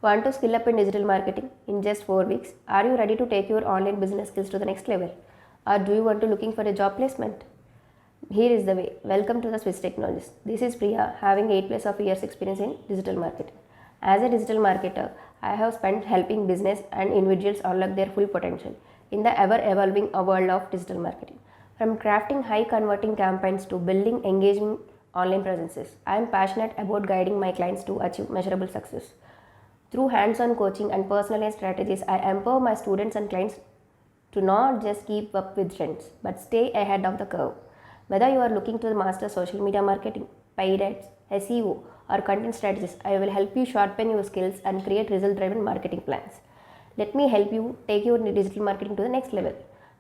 Want to skill up in digital marketing in just 4 weeks? Are you ready to take your online business skills to the next level? Or do you want to looking for a job placement? Here is the way. Welcome to the Swiss Technologies. This is Priya, having 8 plus of years experience in digital marketing. As a digital marketer, I have spent helping business and individuals unlock their full potential in the ever evolving world of digital marketing. From crafting high converting campaigns to building engaging online presences, I am passionate about guiding my clients to achieve measurable success. Through hands-on coaching and personalized strategies, I empower my students and clients to not just keep up with trends, but stay ahead of the curve. Whether you are looking to master social media marketing, paid ads, SEO, or content strategies, I will help you sharpen your skills and create result-driven marketing plans. Let me help you take your digital marketing to the next level.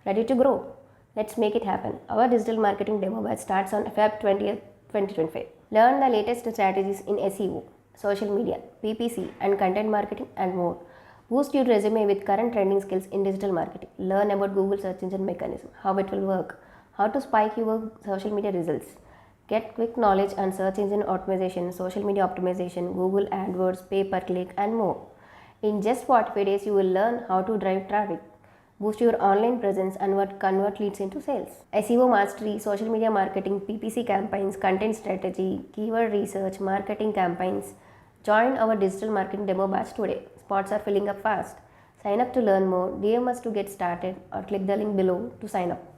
Ready to grow? Let's make it happen. Our digital marketing demo batch starts on Feb 20th, 2025. Learn the latest strategies in SEO, social media, PPC, and content marketing, and more. Boost your resume with current trending skills in digital marketing. Learn about Google search engine mechanism, how it will work, how to spike your social media results. Get quick knowledge on search engine optimization, social media optimization, Google AdWords, pay-per-click, and more. In just 45 days, you will learn how to drive traffic, boost your online presence, and what convert leads into sales. SEO mastery, social media marketing, PPC campaigns, content strategy, keyword research, marketing campaigns. Join our digital marketing demo batch today. Spots are filling up fast. Sign up to learn more, DM us to get started, or click the link below to sign up.